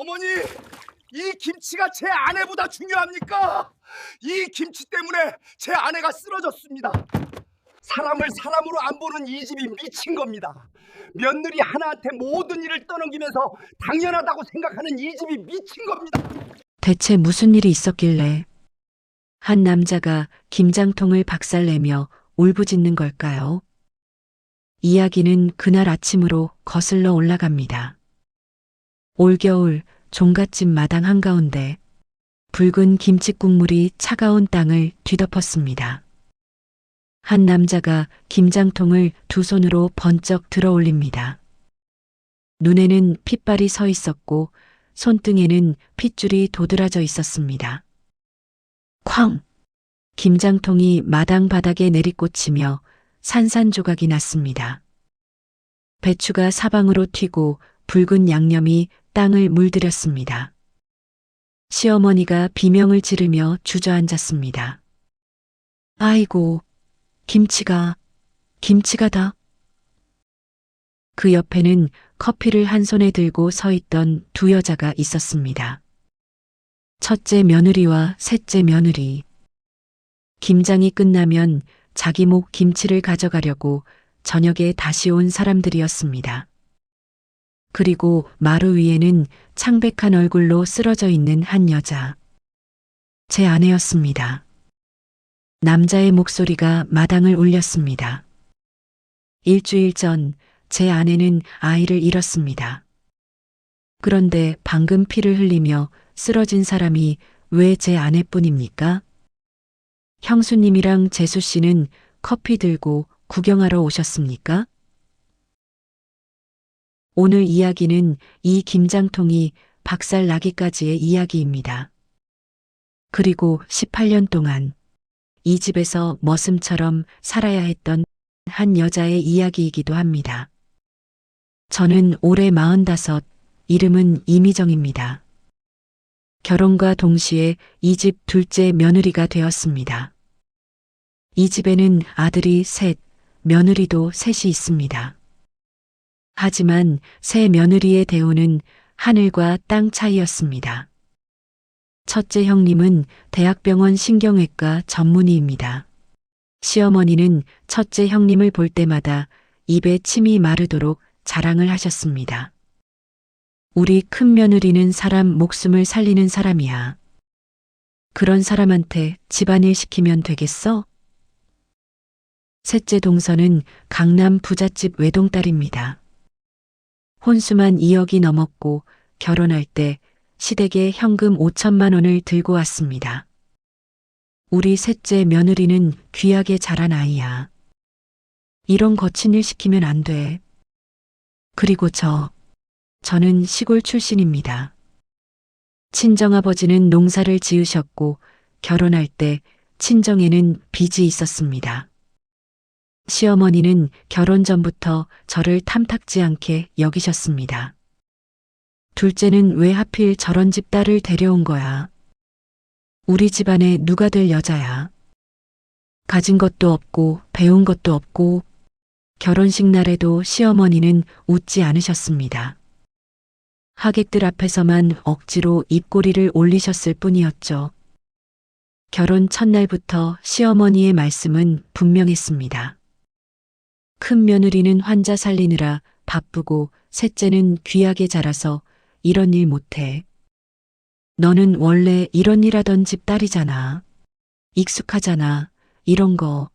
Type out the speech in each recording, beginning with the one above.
어머니, 이 김치가 제 아내보다 중요합니까? 이 김치 때문에 제 아내가 쓰러졌습니다. 사람을 사람으로 안 보는 이 집이 미친 겁니다. 며느리 하나한테 모든 일을 떠넘기면서 당연하다고 생각하는 이 집이 미친 겁니다. 대체 무슨 일이 있었길래 한 남자가 김장통을 박살내며 울부짖는 걸까요? 이야기는 그날 아침으로 거슬러 올라갑니다. 올겨울 종갓집 마당 한가운데 붉은 김치 국물이 차가운 땅을 뒤덮었습니다. 한 남자가 김장통을 두 손으로 번쩍 들어 올립니다. 눈에는 핏발이 서 있었고 손등에는 핏줄이 도드라져 있었습니다. 쾅! 김장통이 마당 바닥에 내리꽂히며 산산조각이 났습니다. 배추가 사방으로 튀고 붉은 양념이 땅을 물들였습니다. 시어머니가 비명을 지르며 주저앉았습니다. 아이고, 김치가다. 그 옆에는 커피를 한 손에 들고 서 있던 두 여자가 있었습니다. 첫째 며느리와 셋째 며느리. 김장이 끝나면 자기 목 김치를 가져가려고 저녁에 다시 온 사람들이었습니다. 그리고 마루 위에는 창백한 얼굴로 쓰러져 있는 한 여자. 제 아내였습니다. 남자의 목소리가 마당을 울렸습니다. 일주일 전 제 아내는 아이를 잃었습니다. 그런데 방금 피를 흘리며 쓰러진 사람이 왜 제 아내뿐입니까? 형수님이랑 재수 씨는 커피 들고 구경하러 오셨습니까? 오늘 이야기는 이 김장통이 박살 나기까지의 이야기입니다. 그리고 18년 동안 이 집에서 머슴처럼 살아야 했던 한 여자의 이야기이기도 합니다. 저는 올해 45, 이름은 이미정입니다. 결혼과 동시에 이 집 둘째 며느리가 되었습니다. 이 집에는 아들이 셋, 며느리도 셋이 있습니다. 하지만 새 며느리의 대우는 하늘과 땅 차이였습니다. 첫째 형님은 대학병원 신경외과 전문의입니다. 시어머니는 첫째 형님을 볼 때마다 입에 침이 마르도록 자랑을 하셨습니다. 우리 큰 며느리는 사람 목숨을 살리는 사람이야. 그런 사람한테 집안일 시키면 되겠어? 셋째 동서는 강남 부잣집 외동딸입니다. 혼수만 2억이 넘었고 결혼할 때 시댁에 현금 5천만 원을 들고 왔습니다. 우리 셋째 며느리는 귀하게 자란 아이야. 이런 거친 일 시키면 안 돼. 그리고 저는 시골 출신입니다. 친정아버지는 농사를 지으셨고 결혼할 때 친정에는 빚이 있었습니다. 시어머니는 결혼 전부터 저를 탐탁지 않게 여기셨습니다. 둘째는 왜 하필 저런 집 딸을 데려온 거야? 우리 집안에 누가 될 여자야? 가진 것도 없고 배운 것도 없고 결혼식 날에도 시어머니는 웃지 않으셨습니다. 하객들 앞에서만 억지로 입꼬리를 올리셨을 뿐이었죠. 결혼 첫날부터 시어머니의 말씀은 분명했습니다. 큰 며느리는 환자 살리느라 바쁘고 셋째는 귀하게 자라서 이런 일 못해. 너는 원래 이런 일 하던 집 딸이잖아. 익숙하잖아. 이런 거.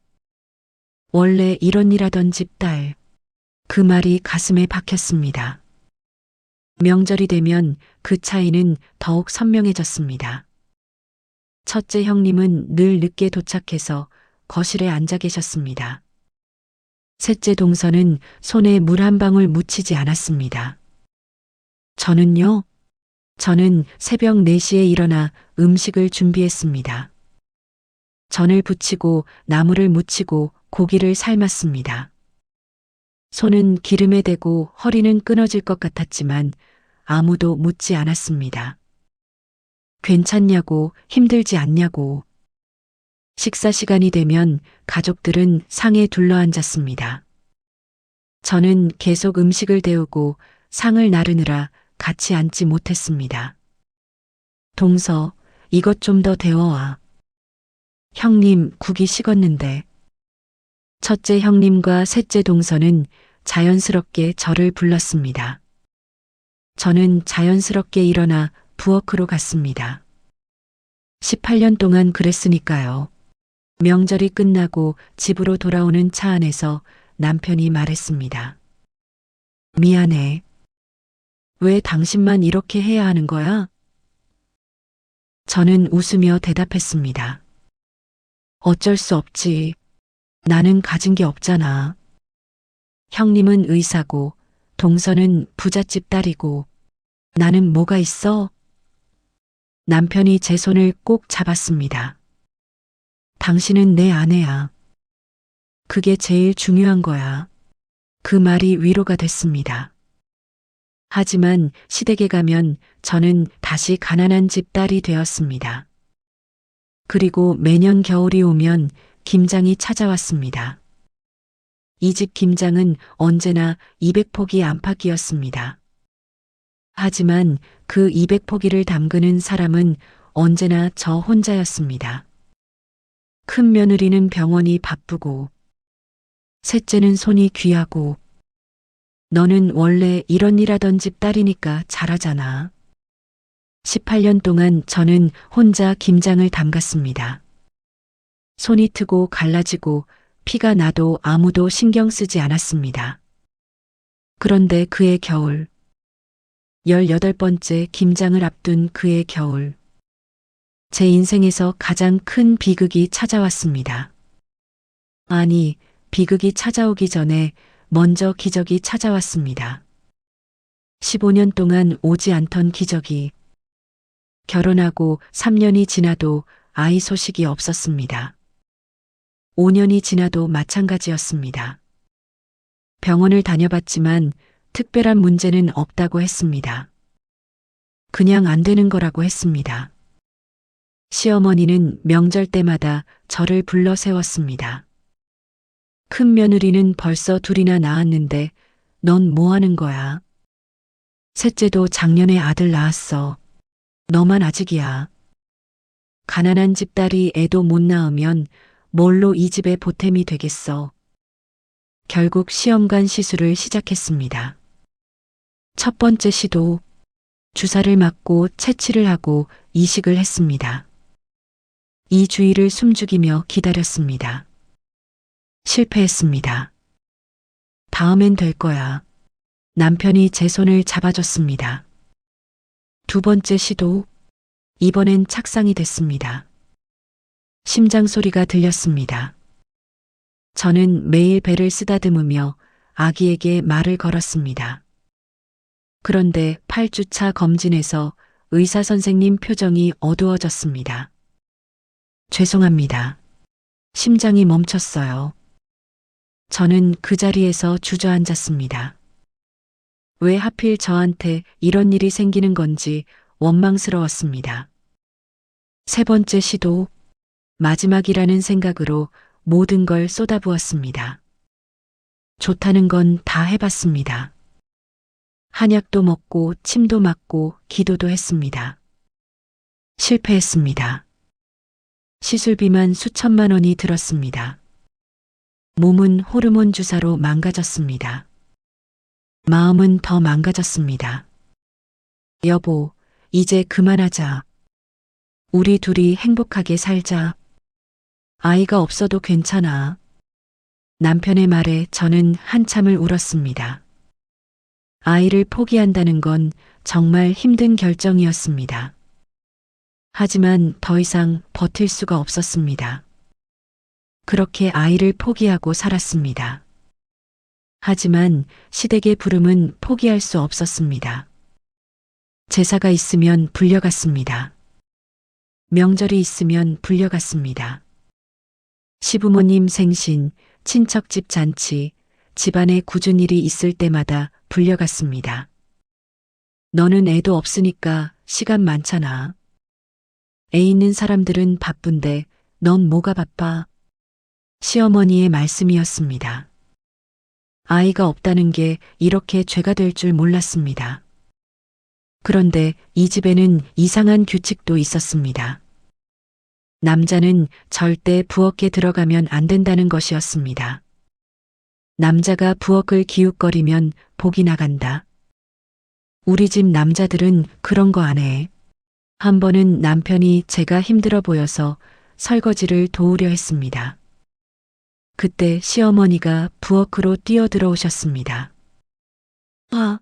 원래 이런 일 하던 집 딸. 그 말이 가슴에 박혔습니다. 명절이 되면 그 차이는 더욱 선명해졌습니다. 첫째 형님은 늘 늦게 도착해서 거실에 앉아 계셨습니다. 셋째 동서는 손에 물 한 방울 묻히지 않았습니다. 저는요? 저는 새벽 4시에 일어나 음식을 준비했습니다. 전을 부치고 나물을 무치고 고기를 삶았습니다. 손은 기름에 대고 허리는 끊어질 것 같았지만 아무도 묻지 않았습니다. 괜찮냐고, 힘들지 않냐고. 식사 시간이 되면 가족들은 상에 둘러앉았습니다. 저는 계속 음식을 데우고 상을 나르느라 같이 앉지 못했습니다. 동서, 이것 좀 더 데워와. 형님, 국이 식었는데. 첫째 형님과 셋째 동서는 자연스럽게 저를 불렀습니다. 저는 자연스럽게 일어나 부엌으로 갔습니다. 18년 동안 그랬으니까요. 명절이 끝나고 집으로 돌아오는 차 안에서 남편이 말했습니다. 미안해. 왜 당신만 이렇게 해야 하는 거야? 저는 웃으며 대답했습니다. 어쩔 수 없지. 나는 가진 게 없잖아. 형님은 의사고, 동서는 부잣집 딸이고, 나는 뭐가 있어? 남편이 제 손을 꼭 잡았습니다. 당신은 내 아내야. 그게 제일 중요한 거야. 그 말이 위로가 됐습니다. 하지만 시댁에 가면 저는 다시 가난한 집 딸이 되었습니다. 그리고 매년 겨울이 오면 김장이 찾아왔습니다. 이 집 김장은 언제나 200포기 안팎이었습니다. 하지만 그 200포기를 담그는 사람은 언제나 저 혼자였습니다. 큰 며느리는 병원이 바쁘고, 셋째는 손이 귀하고, 너는 원래 이런 일 하던 집 딸이니까 잘하잖아. 18년 동안 저는 혼자 김장을 담갔습니다. 손이 트고 갈라지고 피가 나도 아무도 신경 쓰지 않았습니다. 그런데 그해 겨울, 18번째 김장을 앞둔 그해 겨울, 제 인생에서 가장 큰 비극이 찾아왔습니다. 아니, 비극이 찾아오기 전에 먼저 기적이 찾아왔습니다. 15년 동안 오지 않던 기적이, 결혼하고 3년이 지나도 아이 소식이 없었습니다. 5년이 지나도 마찬가지였습니다. 병원을 다녀봤지만 특별한 문제는 없다고 했습니다. 그냥 안 되는 거라고 했습니다. 시어머니는 명절 때마다 저를 불러 세웠습니다. 큰 며느리는 벌써 둘이나 낳았는데 넌 뭐 하는 거야? 셋째도 작년에 아들 낳았어. 너만 아직이야. 가난한 집딸이 애도 못 낳으면 뭘로 이 집의 보탬이 되겠어. 결국 시험관 시술을 시작했습니다. 첫 번째 시도, 주사를 맞고 채취를 하고 이식을 했습니다. 이 주의를 숨죽이며 기다렸습니다. 실패했습니다. 다음엔 될 거야. 남편이 제 손을 잡아줬습니다. 두 번째 시도, 이번엔 착상이 됐습니다. 심장 소리가 들렸습니다. 저는 매일 배를 쓰다듬으며 아기에게 말을 걸었습니다. 그런데 8주차 검진에서 의사 선생님 표정이 어두워졌습니다. 죄송합니다. 심장이 멈췄어요. 저는 그 자리에서 주저앉았습니다. 왜 하필 저한테 이런 일이 생기는 건지 원망스러웠습니다. 세 번째 시도, 마지막이라는 생각으로 모든 걸 쏟아부었습니다. 좋다는 건 다 해봤습니다. 한약도 먹고 침도 맞고 기도도 했습니다. 실패했습니다. 시술비만 수천만 원이 들었습니다. 몸은 호르몬 주사로 망가졌습니다. 마음은 더 망가졌습니다. 여보, 이제 그만하자. 우리 둘이 행복하게 살자. 아이가 없어도 괜찮아. 남편의 말에 저는 한참을 울었습니다. 아이를 포기한다는 건 정말 힘든 결정이었습니다. 하지만 더 이상 버틸 수가 없었습니다. 그렇게 아이를 포기하고 살았습니다. 하지만 시댁의 부름은 포기할 수 없었습니다. 제사가 있으면 불려갔습니다. 명절이 있으면 불려갔습니다. 시부모님 생신, 친척집 잔치, 집안에 굳은 일이 있을 때마다 불려갔습니다. 너는 애도 없으니까 시간 많잖아. 애 있는 사람들은 바쁜데 넌 뭐가 바빠? 시어머니의 말씀이었습니다. 아이가 없다는 게 이렇게 죄가 될 줄 몰랐습니다. 그런데 이 집에는 이상한 규칙도 있었습니다. 남자는 절대 부엌에 들어가면 안 된다는 것이었습니다. 남자가 부엌을 기웃거리면 복이 나간다. 우리 집 남자들은 그런 거 안 해. 한 번은 남편이 제가 힘들어 보여서 설거지를 도우려 했습니다. 그때 시어머니가 부엌으로 뛰어들어오셨습니다. 아,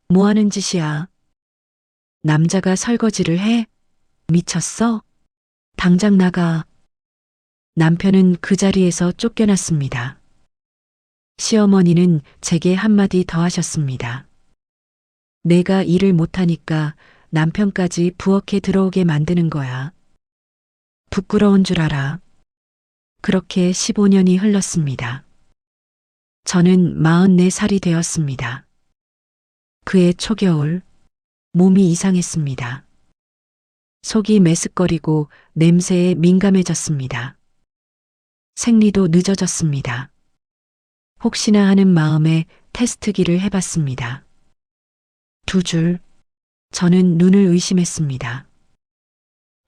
뭐 하는 짓이야? 남자가 설거지를 해? 미쳤어? 당장 나가. 남편은 그 자리에서 쫓겨났습니다. 시어머니는 제게 한마디 더 하셨습니다. 내가 일을 못하니까 남편까지 부엌에 들어오게 만드는 거야. 부끄러운 줄 알아. 그렇게 15년이 흘렀습니다. 저는 44살이 되었습니다. 그해 초겨울, 몸이 이상했습니다. 속이 메스꺼리고 냄새에 민감해졌습니다. 생리도 늦어졌습니다. 혹시나 하는 마음에 테스트기를 해봤습니다. 2줄. 저는 눈을 의심했습니다.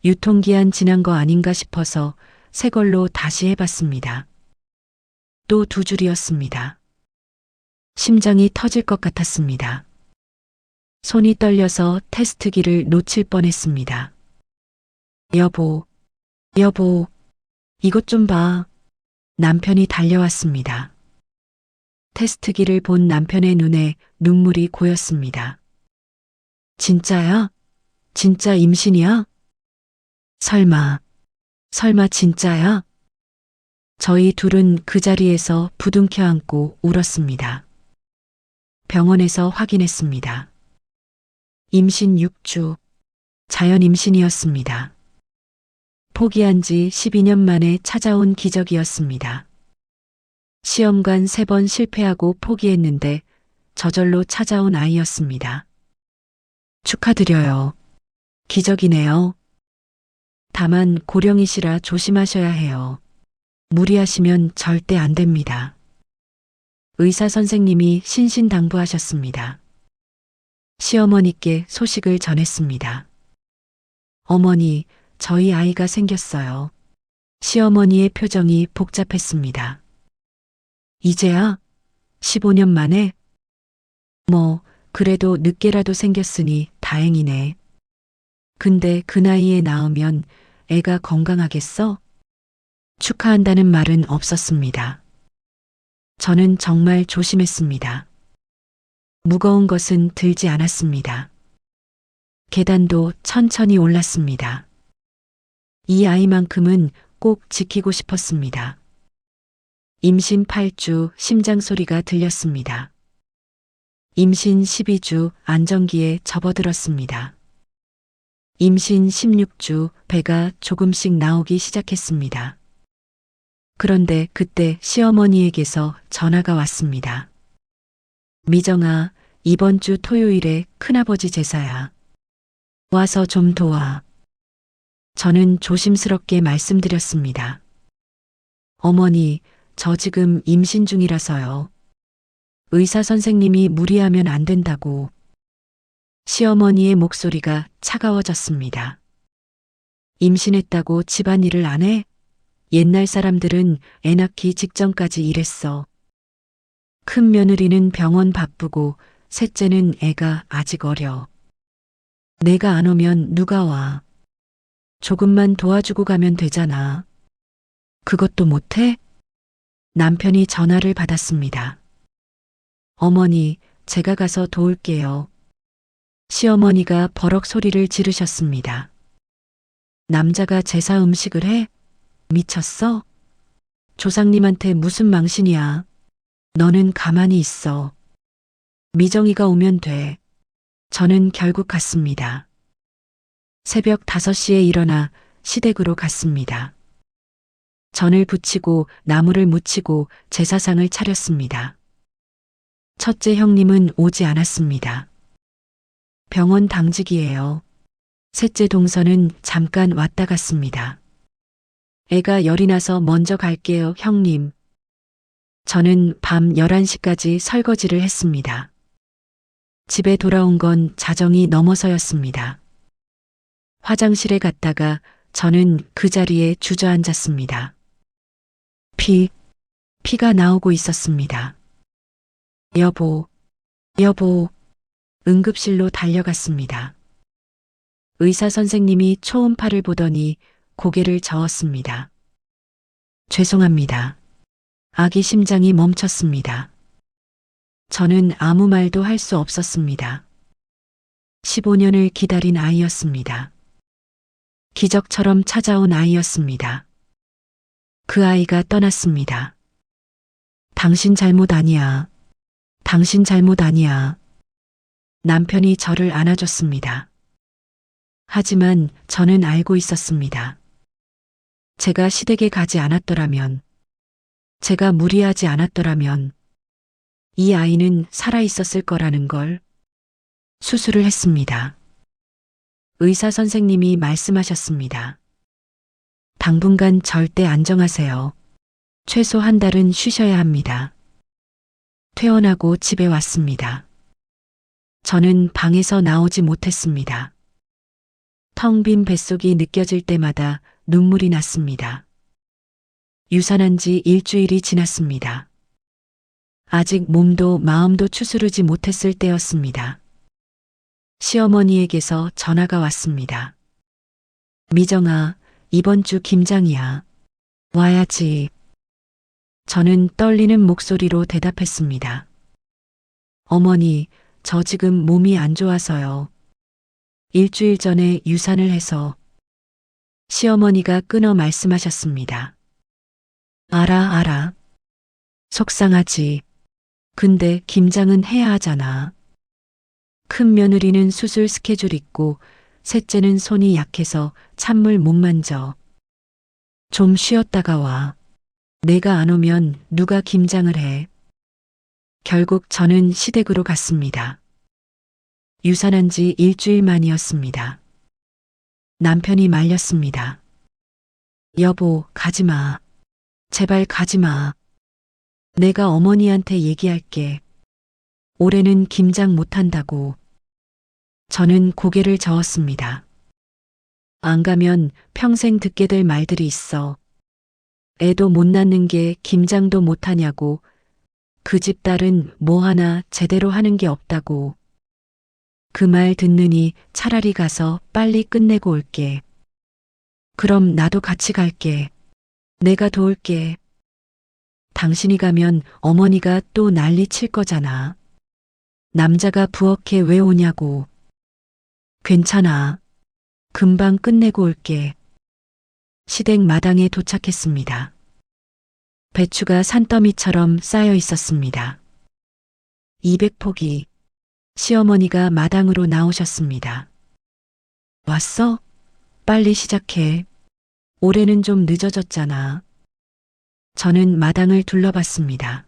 유통기한 지난 거 아닌가 싶어서 새 걸로 다시 해봤습니다. 또 2줄이었습니다. 심장이 터질 것 같았습니다. 손이 떨려서 테스트기를 놓칠 뻔했습니다. 여보, 이것 좀 봐. 남편이 달려왔습니다. 테스트기를 본 남편의 눈에 눈물이 고였습니다. 진짜야? 진짜 임신이야? 설마 진짜야? 저희 둘은 그 자리에서 부둥켜 안고 울었습니다. 병원에서 확인했습니다. 임신 6주, 자연 임신이었습니다. 포기한 지 12년 만에 찾아온 기적이었습니다. 시험관 3번 실패하고 포기했는데 저절로 찾아온 아이였습니다. 축하드려요. 기적이네요. 다만 고령이시라 조심하셔야 해요. 무리하시면 절대 안 됩니다. 의사 선생님이 신신당부하셨습니다. 시어머니께 소식을 전했습니다. 어머니, 저희 아이가 생겼어요. 시어머니의 표정이 복잡했습니다. 이제야? 15년 만에? 그래도 늦게라도 생겼으니 다행이네. 근데 그 나이에 낳으면 애가 건강하겠어? 축하한다는 말은 없었습니다. 저는 정말 조심했습니다. 무거운 것은 들지 않았습니다. 계단도 천천히 올랐습니다. 이 아이만큼은 꼭 지키고 싶었습니다. 임신 8주 심장 소리가 들렸습니다. 임신 12주 안정기에 접어들었습니다. 임신 16주 배가 조금씩 나오기 시작했습니다. 그런데 그때 시어머니에게서 전화가 왔습니다. 미정아, 이번 주 토요일에 큰아버지 제사야. 와서 좀 도와. 저는 조심스럽게 말씀드렸습니다. 어머니, 저 지금 임신 중이라서요. 의사 선생님이 무리하면 안 된다고. 시어머니의 목소리가 차가워졌습니다. 임신했다고 집안일을 안 해? 옛날 사람들은 애 낳기 직전까지 일했어. 큰 며느리는 병원 바쁘고 셋째는 애가 아직 어려. 내가 안 오면 누가 와? 조금만 도와주고 가면 되잖아. 그것도 못해? 남편이 전화를 받았습니다. 어머니, 제가 가서 도울게요. 시어머니가 버럭 소리를 지르셨습니다. 남자가 제사 음식을 해? 미쳤어? 조상님한테 무슨 망신이야. 너는 가만히 있어. 미정이가 오면 돼. 저는 결국 갔습니다. 새벽 5시에 일어나 시댁으로 갔습니다. 전을 부치고 나무를 묻히고 제사상을 차렸습니다. 첫째 형님은 오지 않았습니다. 병원 당직이에요. 셋째 동서는 잠깐 왔다 갔습니다. 애가 열이 나서 먼저 갈게요, 형님. 저는 밤 11시까지 설거지를 했습니다. 집에 돌아온 건 자정이 넘어서였습니다. 화장실에 갔다가 저는 그 자리에 주저앉았습니다. 피가 나오고 있었습니다. 여보, 여보, 응급실로 달려갔습니다. 의사 선생님이 초음파를 보더니 고개를 저었습니다. 죄송합니다. 아기 심장이 멈췄습니다. 저는 아무 말도 할 수 없었습니다. 15년을 기다린 아이였습니다. 기적처럼 찾아온 아이였습니다. 그 아이가 떠났습니다. 당신 잘못 아니야. 당신 잘못 아니야. 남편이 저를 안아줬습니다. 하지만 저는 알고 있었습니다. 제가 시댁에 가지 않았더라면, 제가 무리하지 않았더라면, 이 아이는 살아 있었을 거라는 걸. 수술을 했습니다. 의사 선생님이 말씀하셨습니다. 당분간 절대 안정하세요. 최소 한 달은 쉬셔야 합니다. 퇴원하고 집에 왔습니다. 저는 방에서 나오지 못했습니다. 텅 빈 뱃속이 느껴질 때마다 눈물이 났습니다. 유산한 지 일주일이 지났습니다. 아직 몸도 마음도 추스르지 못했을 때였습니다. 시어머니에게서 전화가 왔습니다. 미정아, 이번 주 김장이야. 와야지. 저는 떨리는 목소리로 대답했습니다. 어머니, 저 지금 몸이 안 좋아서요. 일주일 전에 유산을 해서. 시어머니가 끊어 말씀하셨습니다. 알아. 속상하지. 근데 김장은 해야 하잖아. 큰 며느리는 수술 스케줄 있고 셋째는 손이 약해서 찬물 못 만져. 좀 쉬었다가 와. 내가 안 오면 누가 김장을 해. 결국 저는 시댁으로 갔습니다. 유산한 지 일주일 만이었습니다. 남편이 말렸습니다. 여보, 가지 마. 제발 가지 마. 내가 어머니한테 얘기할게. 올해는 김장 못한다고. 저는 고개를 저었습니다. 안 가면 평생 듣게 될 말들이 있어. 애도 못 낳는 게 김장도 못하냐고. 그 집 딸은 뭐 하나 제대로 하는 게 없다고. 그 말 듣느니 차라리 가서 빨리 끝내고 올게. 그럼 나도 같이 갈게. 내가 도울게. 당신이 가면 어머니가 또 난리 칠 거잖아. 남자가 부엌에 왜 오냐고. 괜찮아. 금방 끝내고 올게. 시댁 마당에 도착했습니다. 배추가 산더미처럼 쌓여 있었습니다. 200포기. 시어머니가 마당으로 나오셨습니다. 왔어? 빨리 시작해. 올해는 좀 늦어졌잖아. 저는 마당을 둘러봤습니다.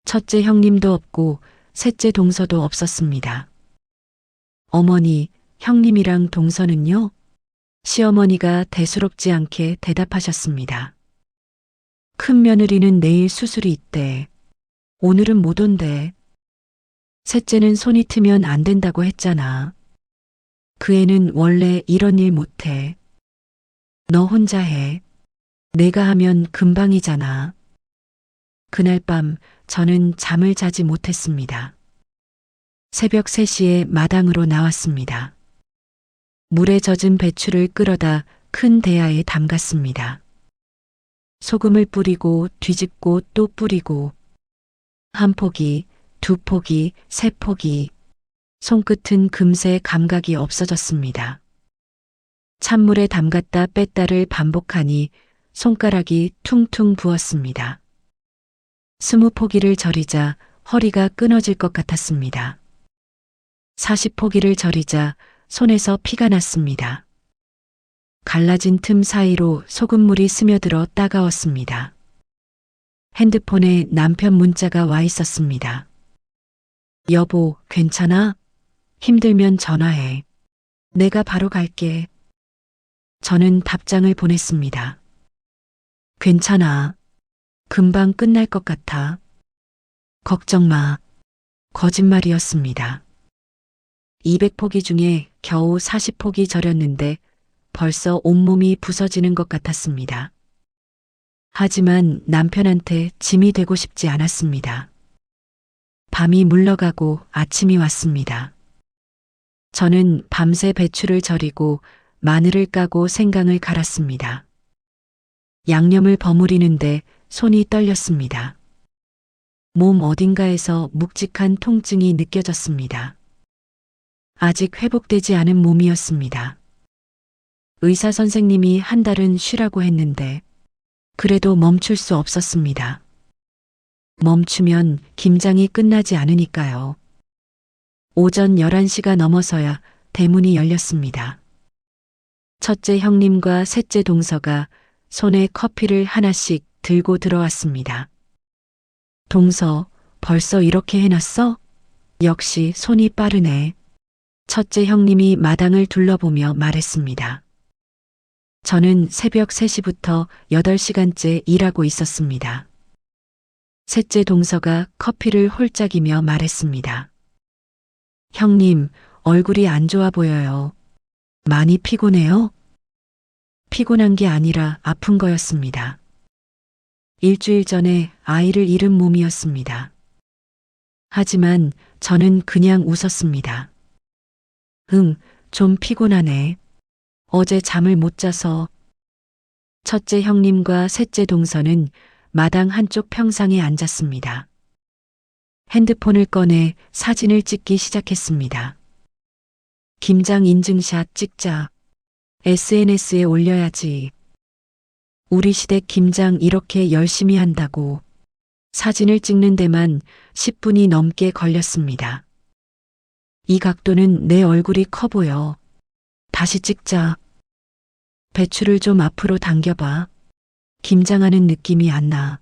첫째 형님도 없고 셋째 동서도 없었습니다. 어머니, 형님이랑 동서는요? 시어머니가 대수롭지 않게 대답하셨습니다. 큰 며느리는 내일 수술이 있대. 오늘은 못 온대. 셋째는 손이 트면 안 된다고 했잖아. 그 애는 원래 이런 일 못해. 너 혼자 해. 내가 하면 금방이잖아. 그날 밤 저는 잠을 자지 못했습니다. 새벽 3시에 마당으로 나왔습니다. 물에 젖은 배추를 끌어다 큰 대야에 담갔습니다. 소금을 뿌리고 뒤집고 또 뿌리고 한 포기, 두 포기, 세 포기. 손끝은 금세 감각이 없어졌습니다. 찬물에 담갔다 뺐다를 반복하니 손가락이 퉁퉁 부었습니다. 20포기를 절이자 허리가 끊어질 것 같았습니다. 40포기를 절이자 손에서 피가 났습니다. 갈라진 틈 사이로 소금물이 스며들어 따가웠습니다. 핸드폰에 남편 문자가 와 있었습니다. 여보, 괜찮아? 힘들면 전화해. 내가 바로 갈게. 저는 답장을 보냈습니다. 괜찮아. 금방 끝날 것 같아. 걱정 마. 거짓말이었습니다. 200포기 중에 겨우 40포기 절였는데 벌써 온몸이 부서지는 것 같았습니다. 하지만 남편한테 짐이 되고 싶지 않았습니다. 밤이 물러가고 아침이 왔습니다. 저는 밤새 배추를 절이고 마늘을 까고 생강을 갈았습니다. 양념을 버무리는데 손이 떨렸습니다. 몸 어딘가에서 묵직한 통증이 느껴졌습니다. 아직 회복되지 않은 몸이었습니다. 의사 선생님이 한 달은 쉬라고 했는데 그래도 멈출 수 없었습니다. 멈추면 김장이 끝나지 않으니까요. 오전 11시가 넘어서야 대문이 열렸습니다. 첫째 형님과 셋째 동서가 손에 커피를 하나씩 들고 들어왔습니다. 동서, 벌써 이렇게 해놨어? 역시 손이 빠르네. 첫째 형님이 마당을 둘러보며 말했습니다. 저는 새벽 3시부터 8시간째 일하고 있었습니다. 셋째 동서가 커피를 홀짝이며 말했습니다. 형님, 얼굴이 안 좋아 보여요. 많이 피곤해요? 피곤한 게 아니라 아픈 거였습니다. 일주일 전에 아이를 잃은 몸이었습니다. 하지만 저는 그냥 웃었습니다. 좀 피곤하네. 어제 잠을 못 자서. 첫째 형님과 셋째 동서는 마당 한쪽 평상에 앉았습니다. 핸드폰을 꺼내 사진을 찍기 시작했습니다. 김장 인증샷 찍자. SNS에 올려야지. 우리 시댁 김장 이렇게 열심히 한다고. 사진을 찍는 데만 10분이 넘게 걸렸습니다. 이 각도는 내 얼굴이 커 보여. 다시 찍자. 배추를 좀 앞으로 당겨봐. 김장하는 느낌이 안 나.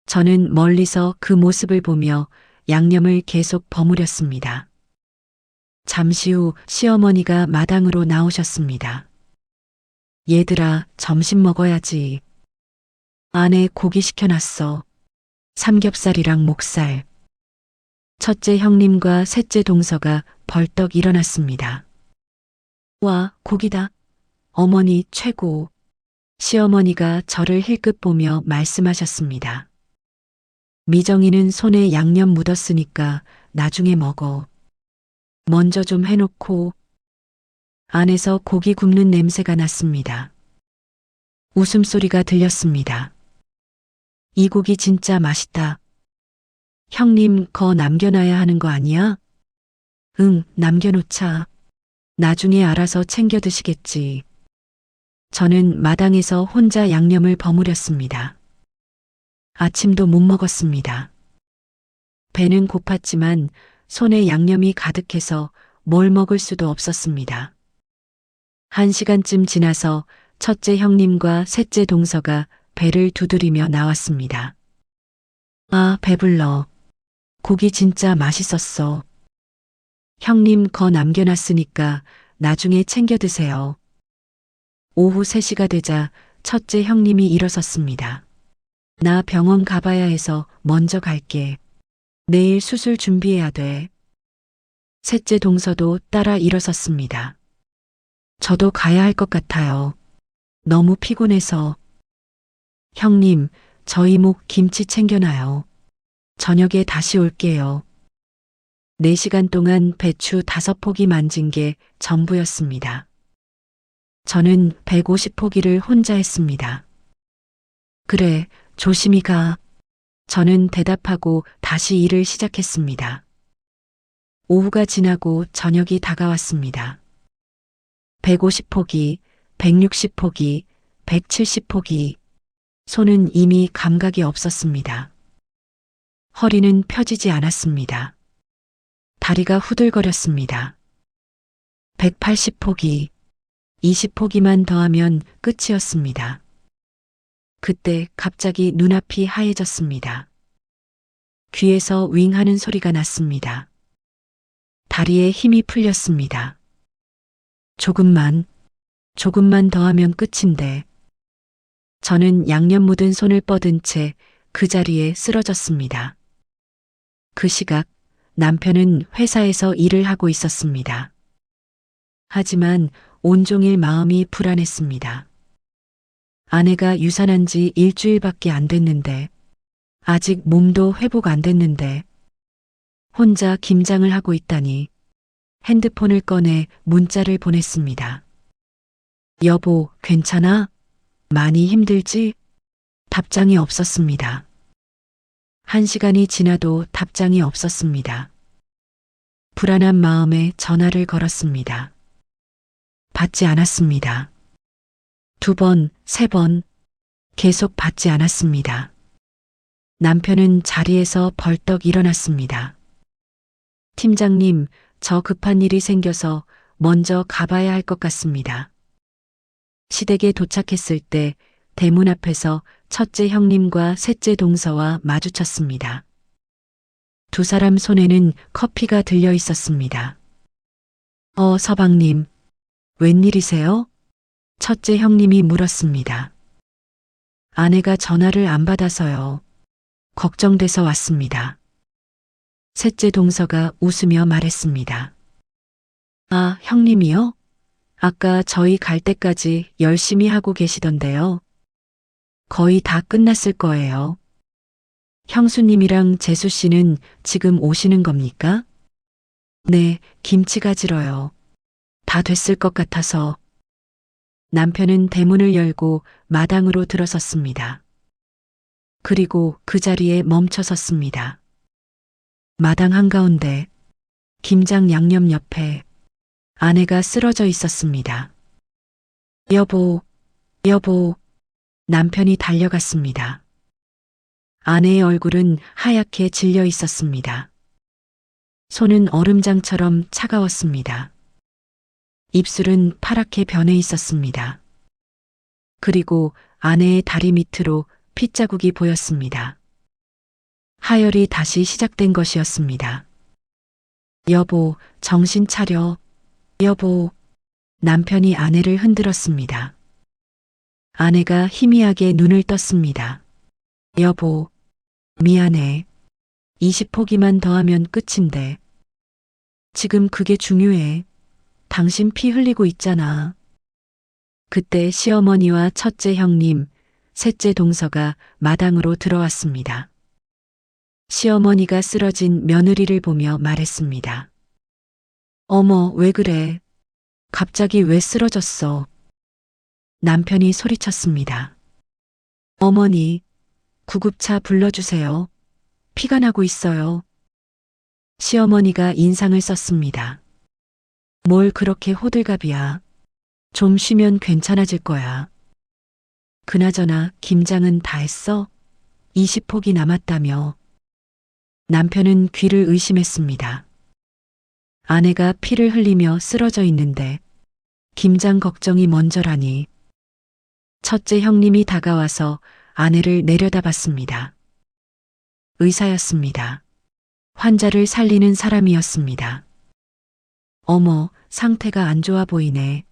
저는 멀리서 그 모습을 보며 양념을 계속 버무렸습니다. 잠시 후 시어머니가 마당으로 나오셨습니다. 얘들아, 점심 먹어야지. 안에 고기 시켜놨어. 삼겹살이랑 목살. 첫째 형님과 셋째 동서가 벌떡 일어났습니다. 와, 고기다. 어머니 최고. 시어머니가 저를 힐끗 보며 말씀하셨습니다. 미정이는 손에 양념 묻었으니까 나중에 먹어. 먼저 좀 해놓고. 안에서 고기 굽는 냄새가 났습니다. 웃음소리가 들렸습니다. 이 고기 진짜 맛있다. 형님, 거 남겨놔야 하는 거 아니야? 응, 남겨놓자. 나중에 알아서 챙겨 드시겠지. 저는 마당에서 혼자 양념을 버무렸습니다. 아침도 못 먹었습니다. 배는 고팠지만 손에 양념이 가득해서 뭘 먹을 수도 없었습니다. 1시간쯤 지나서 첫째 형님과 셋째 동서가 배를 두드리며 나왔습니다. 아, 배불러. 고기 진짜 맛있었어. 형님 거 남겨놨으니까 나중에 챙겨 드세요. 오후 3시가 되자 첫째 형님이 일어섰습니다. 나 병원 가봐야 해서 먼저 갈게. 내일 수술 준비해야 돼. 셋째 동서도 따라 일어섰습니다. 저도 가야 할 것 같아요. 너무 피곤해서. 형님, 저희 목 김치 챙겨놔요. 저녁에 다시 올게요. 4시간 동안 배추 5포기 만진 게 전부였습니다. 저는 150포기를 혼자 했습니다. 그래, 조심히 가. 저는 대답하고 다시 일을 시작했습니다. 오후가 지나고 저녁이 다가왔습니다. 150포기, 160포기, 170포기. 손은 이미 감각이 없었습니다. 허리는 펴지지 않았습니다. 다리가 후들거렸습니다. 180포기, 20포기만 더하면 끝이었습니다. 그때 갑자기 눈앞이 하얘졌습니다. 귀에서 윙 하는 소리가 났습니다. 다리에 힘이 풀렸습니다. 조금만 더하면 끝인데. 저는 양념 묻은 손을 뻗은 채 그 자리에 쓰러졌습니다. 그 시각 남편은 회사에서 일을 하고 있었습니다. 하지만 온종일 마음이 불안했습니다. 아내가 유산한 지 일주일밖에 안 됐는데, 아직 몸도 회복 안 됐는데, 혼자 김장을 하고 있다니 핸드폰을 꺼내 문자를 보냈습니다. 여보, 괜찮아? 많이 힘들지? 답장이 없었습니다. 1시간이 지나도 답장이 없었습니다. 불안한 마음에 전화를 걸었습니다. 받지 않았습니다. 2번, 3번, 계속 받지 않았습니다. 남편은 자리에서 벌떡 일어났습니다. 팀장님, 저 급한 일이 생겨서 먼저 가봐야 할 것 같습니다. 시댁에 도착했을 때 대문 앞에서 첫째 형님과 셋째 동서와 마주쳤습니다. 두 사람 손에는 커피가 들려 있었습니다. 서방님, 웬일이세요? 첫째 형님이 물었습니다. 아내가 전화를 안 받아서요. 걱정돼서 왔습니다. 셋째 동서가 웃으며 말했습니다. 아, 형님이요? 아까 저희 갈 때까지 열심히 하고 계시던데요. 거의 다 끝났을 거예요. 형수님이랑 재수 씨는 지금 오시는 겁니까? 네, 김치가 질어요. 다 됐을 것 같아서. 남편은 대문을 열고 마당으로 들어섰습니다. 그리고 그 자리에 멈춰 섰습니다. 마당 한가운데 김장 양념 옆에 아내가 쓰러져 있었습니다. 여보, 여보, 남편이 달려갔습니다. 아내의 얼굴은 하얗게 질려 있었습니다. 손은 얼음장처럼 차가웠습니다. 입술은 파랗게 변해 있었습니다. 그리고 아내의 다리 밑으로 핏자국이 보였습니다. 하혈이 다시 시작된 것이었습니다. 여보, 정신 차려. 여보, 남편이 아내를 흔들었습니다. 아내가 희미하게 눈을 떴습니다. 여보, 미안해. 20포기만 더하면 끝인데. 지금 그게 중요해. 당신 피 흘리고 있잖아. 그때 시어머니와 첫째 형님, 셋째 동서가 마당으로 들어왔습니다. 시어머니가 쓰러진 며느리를 보며 말했습니다. 어머, 왜 그래? 갑자기 왜 쓰러졌어? 남편이 소리쳤습니다. 어머니, 구급차 불러주세요. 피가 나고 있어요. 시어머니가 인상을 썼습니다. 뭘 그렇게 호들갑이야. 좀 쉬면 괜찮아질 거야. 그나저나 김장은 다 했어? 20포기 남았다며. 남편은 귀를 의심했습니다. 아내가 피를 흘리며 쓰러져 있는데 김장 걱정이 먼저라니. 첫째 형님이 다가와서 아내를 내려다봤습니다. 의사였습니다. 환자를 살리는 사람이었습니다. 어머, 상태가 안 좋아 보이네.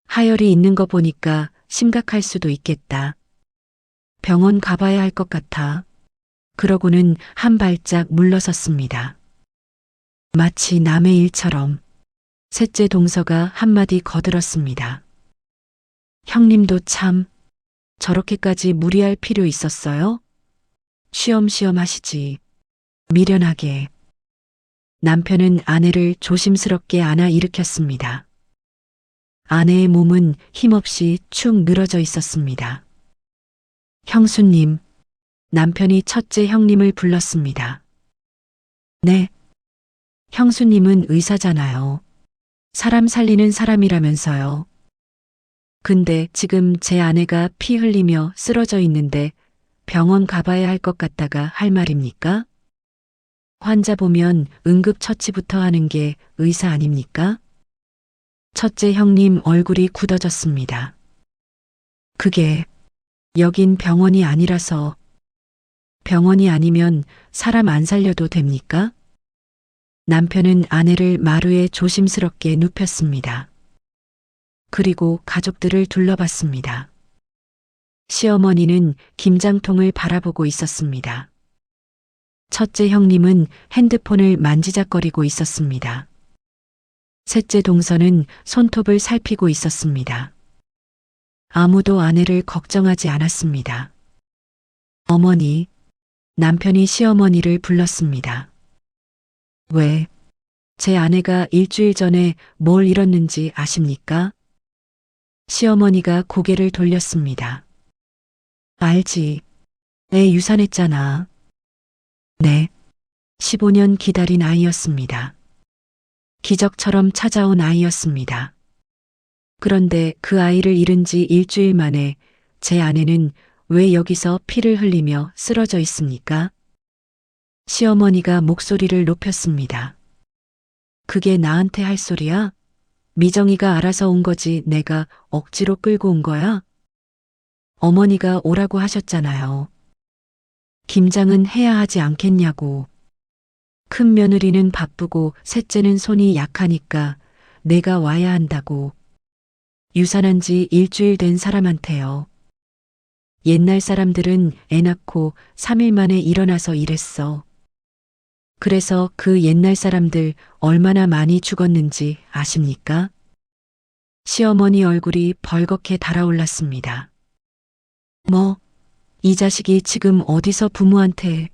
하혈이 있는 거 보니까 심각할 수도 있겠다. 병원 가봐야 할 것 같아. 그러고는 한 발짝 물러섰습니다. 마치 남의 일처럼 셋째 동서가 한마디 거들었습니다. 형님도 참 저렇게까지 무리할 필요 있었어요? 쉬엄쉬엄 하시지. 미련하게. 남편은 아내를 조심스럽게 안아 일으켰습니다. 아내의 몸은 힘없이 축 늘어져 있었습니다. 형수님, 남편이 첫째 형님을 불렀습니다. 네. 형수님은 의사잖아요. 사람 살리는 사람이라면서요. 근데 지금 제 아내가 피 흘리며 쓰러져 있는데 병원 가봐야 할 것 같다가 할 말입니까? 환자 보면 응급처치부터 하는 게 의사 아닙니까? 첫째 형님 얼굴이 굳어졌습니다. 그게 여긴 병원이 아니라서. 병원이 아니면 사람 안 살려도 됩니까? 남편은 아내를 마루에 조심스럽게 눕혔습니다. 그리고 가족들을 둘러봤습니다. 시어머니는 김장통을 바라보고 있었습니다. 첫째 형님은 핸드폰을 만지작거리고 있었습니다. 셋째 동서는 손톱을 살피고 있었습니다. 아무도 아내를 걱정하지 않았습니다. 어머니, 남편이 시어머니를 불렀습니다. 왜? 제 아내가 일주일 전에 뭘 잃었는지 아십니까? 시어머니가 고개를 돌렸습니다. 알지. 애 유산했잖아. 네. 15년 기다린 아이였습니다. 기적처럼 찾아온 아이였습니다. 그런데 그 아이를 잃은 지 일주일 만에 제 아내는 왜 여기서 피를 흘리며 쓰러져 있습니까? 시어머니가 목소리를 높였습니다. 그게 나한테 할 소리야? 미정이가 알아서 온 거지 내가 억지로 끌고 온 거야? 어머니가 오라고 하셨잖아요. 김장은 해야 하지 않겠냐고. 큰 며느리는 바쁘고 셋째는 손이 약하니까 내가 와야 한다고. 유산한 지 일주일 된 사람한테요. 옛날 사람들은 애 낳고 3일 만에 일어나서 일했어. 그래서 그 옛날 사람들 얼마나 많이 죽었는지 아십니까? 시어머니 얼굴이 벌겋게 달아올랐습니다. 뭐, 이 자식이 지금 어디서 부모한테.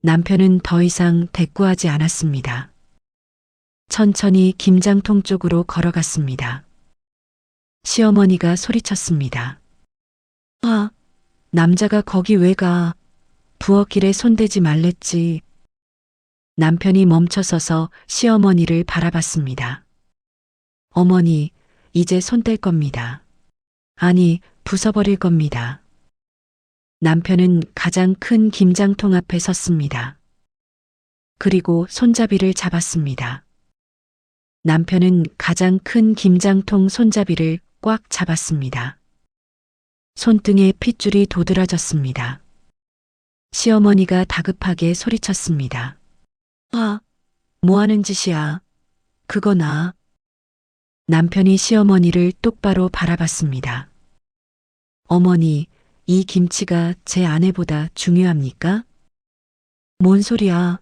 남편은 더 이상 대꾸하지 않았습니다. 천천히 김장통 쪽으로 걸어갔습니다. 시어머니가 소리쳤습니다. 아, 남자가 거기 왜 가? 부엌길에 손대지 말랬지. 남편이 멈춰서서 시어머니를 바라봤습니다. 어머니, 이제 손 뗄 겁니다. 아니, 부숴버릴 겁니다. 남편은 가장 큰 김장통 앞에 섰습니다. 그리고 손잡이를 잡았습니다. 남편은 가장 큰 김장통 손잡이를 꽉 잡았습니다. 손등에 핏줄이 도드라졌습니다. 시어머니가 다급하게 소리쳤습니다. 아, 뭐 하는 짓이야? 그거 나. 남편이 시어머니를 똑바로 바라봤습니다. 어머니, 이 김치가 제 아내보다 중요합니까? 뭔 소리야?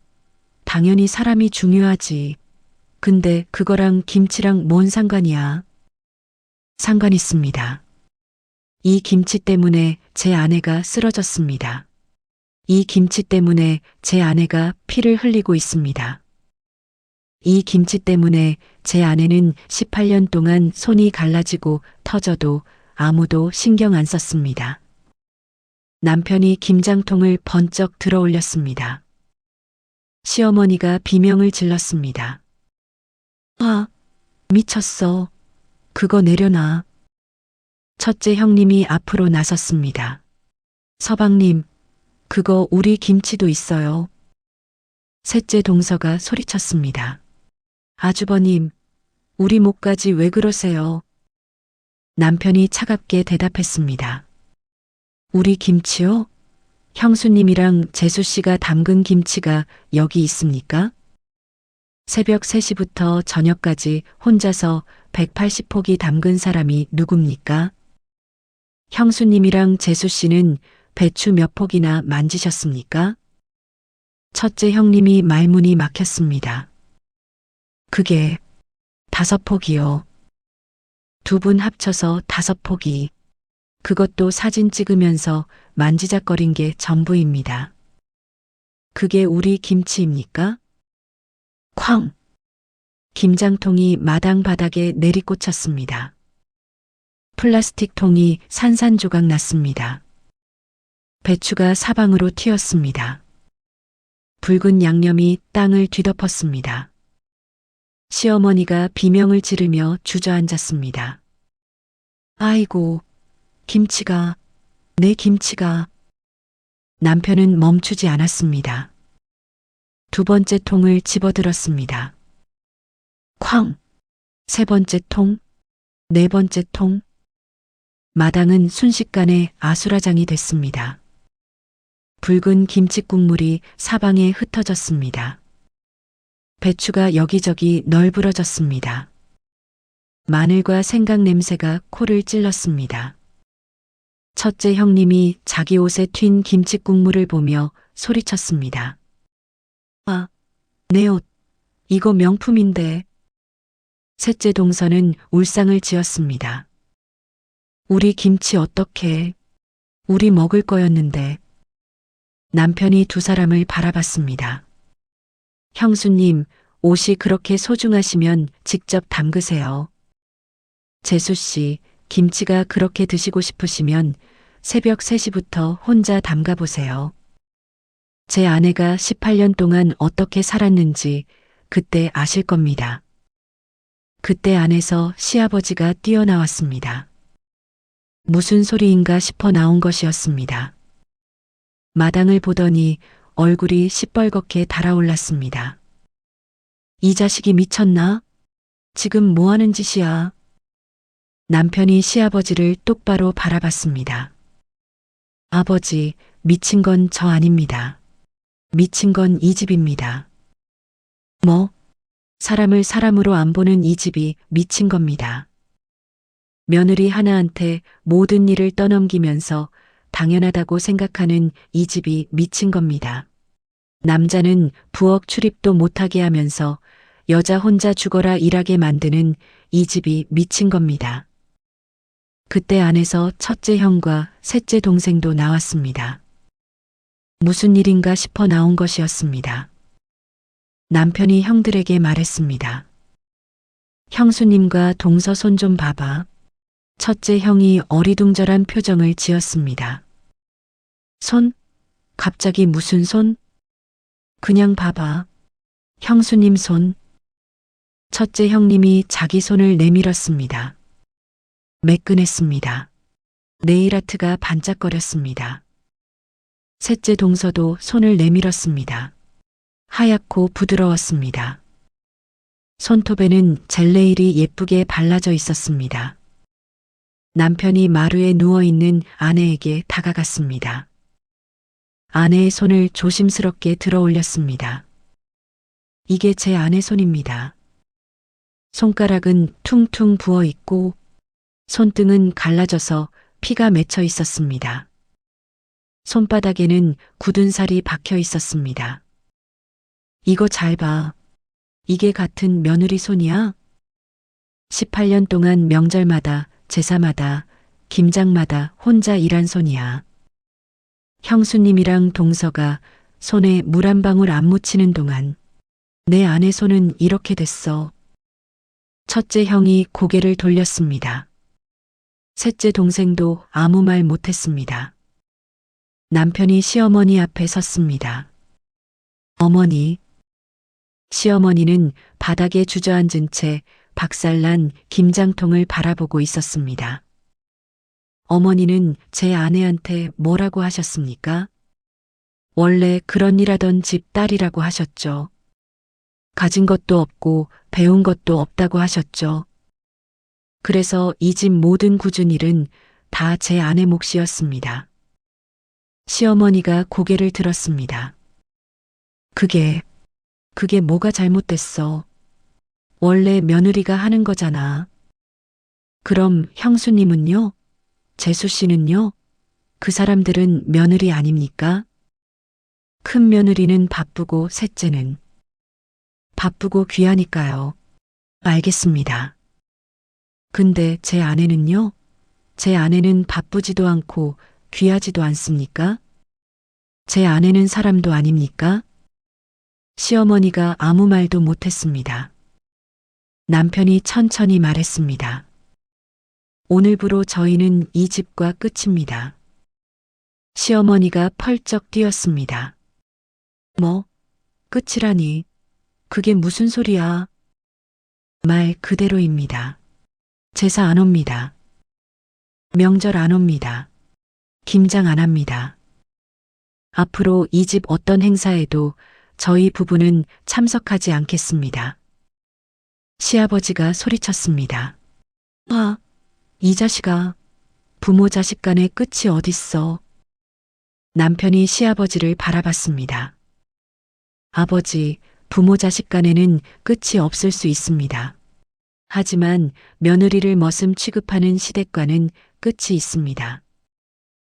당연히 사람이 중요하지. 근데 그거랑 김치랑 뭔 상관이야? 상관 있습니다. 이 김치 때문에 제 아내가 쓰러졌습니다. 이 김치 때문에 제 아내가 피를 흘리고 있습니다. 이 김치 때문에 제 아내는 18년 동안 손이 갈라지고 터져도 아무도 신경 안 썼습니다. 남편이 김장통을 번쩍 들어 올렸습니다. 시어머니가 비명을 질렀습니다. 아, 미쳤어. 그거 내려놔. 첫째 형님이 앞으로 나섰습니다. 서방님, 그거 우리 김치도 있어요. 셋째 동서가 소리쳤습니다. 아주버님, 우리 목까지 왜 그러세요? 남편이 차갑게 대답했습니다. 우리 김치요? 형수님이랑 재수씨가 담근 김치가 여기 있습니까? 새벽 3시부터 저녁까지 혼자서 180포기 담근 사람이 누굽니까? 형수님이랑 재수씨는 배추 몇 포기나 만지셨습니까? 첫째 형님이 말문이 막혔습니다. 그게 5포기요. 두 분 합쳐서 5포기. 그것도 사진 찍으면서 만지작거린 게 전부입니다. 그게 우리 김치입니까? 쾅! 김장통이 마당 바닥에 내리꽂혔습니다. 플라스틱 통이 산산조각 났습니다. 배추가 사방으로 튀었습니다. 붉은 양념이 땅을 뒤덮었습니다. 시어머니가 비명을 지르며 주저앉았습니다. 아이고, 김치가, 내 김치가. 남편은 멈추지 않았습니다. 두 번째 통을 집어들었습니다. 쾅! 세 번째 통, 네 번째 통. 마당은 순식간에 아수라장이 됐습니다. 붉은 김치 국물이 사방에 흩어졌습니다. 배추가 여기저기 널브러졌습니다. 마늘과 생강 냄새가 코를 찔렀습니다. 첫째 형님이 자기 옷에 튄 김치 국물을 보며 소리쳤습니다. 내 옷, 이거 명품인데. 셋째 동서는 울상을 지었습니다. 우리 김치 어떡해. 우리 먹을 거였는데. 남편이 두 사람을 바라봤습니다. 형수님, 옷이 그렇게 소중하시면 직접 담그세요. 재수 씨, 김치가 그렇게 드시고 싶으시면 새벽 3시부터 혼자 담가 보세요. 제 아내가 18년 동안 어떻게 살았는지 그때 아실 겁니다. 그때 안에서 시아버지가 뛰어나왔습니다. 무슨 소리인가 싶어 나온 것이었습니다. 마당을 보더니 얼굴이 시뻘겋게 달아올랐습니다. 이 자식이 미쳤나? 지금 뭐 하는 짓이야? 남편이 시아버지를 똑바로 바라봤습니다. 아버지, 미친 건 저 아닙니다. 미친 건 이 집입니다. 뭐? 사람을 사람으로 안 보는 이 집이 미친 겁니다. 며느리 하나한테 모든 일을 떠넘기면서 당연하다고 생각하는 이 집이 미친 겁니다. 남자는 부엌 출입도 못하게 하면서 여자 혼자 죽어라 일하게 만드는 이 집이 미친 겁니다. 그때 안에서 첫째 형과 셋째 동생도 나왔습니다. 무슨 일인가 싶어 나온 것이었습니다. 남편이 형들에게 말했습니다. 형수님과 동서 손 좀 봐봐. 첫째 형이 어리둥절한 표정을 지었습니다. 손? 갑자기 무슨 손? 그냥 봐봐. 형수님 손. 첫째 형님이 자기 손을 내밀었습니다. 매끈했습니다. 네일아트가 반짝거렸습니다. 셋째 동서도 손을 내밀었습니다. 하얗고 부드러웠습니다. 손톱에는 젤네일이 예쁘게 발라져 있었습니다. 남편이 마루에 누워있는 아내에게 다가갔습니다. 아내의 손을 조심스럽게 들어 올렸습니다. 이게 제 아내 손입니다. 손가락은 퉁퉁 부어 있고 손등은 갈라져서 피가 맺혀 있었습니다. 손바닥에는 굳은 살이 박혀 있었습니다. 이거 잘 봐. 이게 같은 며느리 손이야? 18년 동안 명절마다, 제사마다, 김장마다 혼자 일한 손이야. 형수님이랑 동서가 손에 물 한 방울 안 묻히는 동안 내 아내 손은 이렇게 됐어. 첫째 형이 고개를 돌렸습니다. 셋째 동생도 아무 말 못했습니다. 남편이 시어머니 앞에 섰습니다. 어머니. 시어머니는 바닥에 주저앉은 채 박살난 김장통을 바라보고 있었습니다. 어머니는 제 아내한테 뭐라고 하셨습니까? 원래 그런 일 하던 집 딸이라고 하셨죠. 가진 것도 없고 배운 것도 없다고 하셨죠. 그래서 이 집 모든 굳은 일은 다 제 아내 몫이었습니다. 시어머니가 고개를 들었습니다. 그게 뭐가 잘못됐어. 원래 며느리가 하는 거잖아. 그럼 형수님은요? 재수 씨는요? 그 사람들은 며느리 아닙니까? 큰 며느리는 바쁘고 셋째는 바쁘고 귀하니까요. 알겠습니다. 근데 제 아내는요? 제 아내는 바쁘지도 않고 귀하지도 않습니까? 제 아내는 사람도 아닙니까? 시어머니가 아무 말도 못했습니다. 남편이 천천히 말했습니다. 오늘부로 저희는 이 집과 끝입니다. 시어머니가 펄쩍 뛰었습니다. 뭐? 끝이라니. 그게 무슨 소리야? 말 그대로입니다. 제사 안 옵니다. 명절 안 옵니다. 김장 안 합니다. 앞으로 이 집 어떤 행사에도 저희 부부는 참석하지 않겠습니다. 시아버지가 소리쳤습니다. 아, 이 자식아, 부모 자식 간의 끝이 어딨어. 남편이 시아버지를 바라봤습니다. 아버지, 부모 자식 간에는 끝이 없을 수 있습니다. 하지만 며느리를 머슴 취급하는 시댁과는 끝이 있습니다.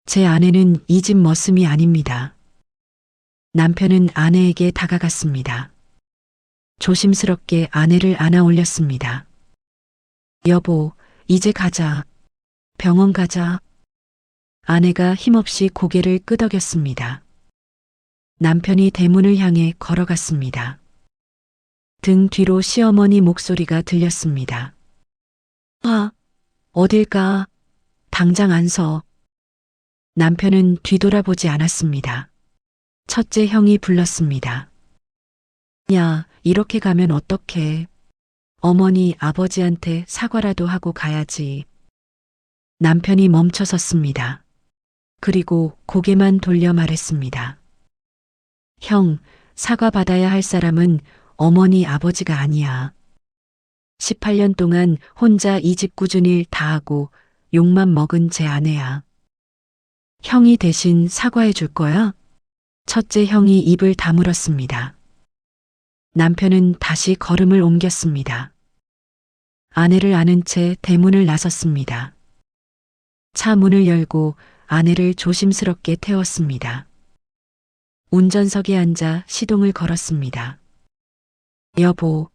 제 아내는 이 집 머슴이 아닙니다. 남편은 아내에게 다가갔습니다. 조심스럽게 아내를 안아 올렸습니다. 여보, 이제 가자. 병원 가자. 아내가 힘없이 고개를 끄덕였습니다. 남편이 대문을 향해 걸어갔습니다. 등 뒤로 시어머니 목소리가 들렸습니다. 아, 어딜 가? 당장 안 서. 남편은 뒤돌아보지 않았습니다. 첫째 형이 불렀습니다. 야, 이렇게 가면 어떡해. 어머니, 아버지한테 사과라도 하고 가야지. 남편이 멈춰 섰습니다. 그리고 고개만 돌려 말했습니다. 형, 사과받아야 할 사람은 어머니, 아버지가 아니야. 18년 동안 혼자 이 집 꾸준 일 다 하고 욕만 먹은 제 아내야. 형이 대신 사과해 줄 거야? 첫째 형이 입을 다물었습니다. 남편은 다시 걸음을 옮겼습니다. 아내를 안은 채 대문을 나섰습니다. 차 문을 열고 아내를 조심스럽게 태웠습니다. 운전석에 앉아 시동을 걸었습니다. 여보,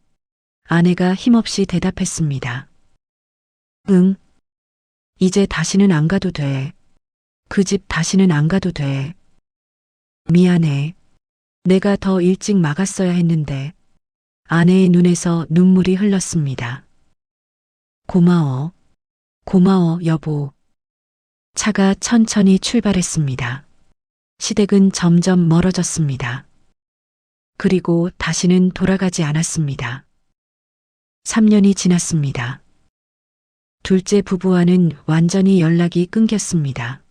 아내가 힘없이 대답했습니다. 응. 이제 다시는 안 가도 돼. 그 집 다시는 안 가도 돼. 미안해. 내가 더 일찍 막았어야 했는데. 아내의 눈에서 눈물이 흘렀습니다. 고마워. 고마워, 여보. 차가 천천히 출발했습니다. 시댁은 점점 멀어졌습니다. 그리고 다시는 돌아가지 않았습니다. 3년이 지났습니다. 둘째 부부와는 완전히 연락이 끊겼습니다.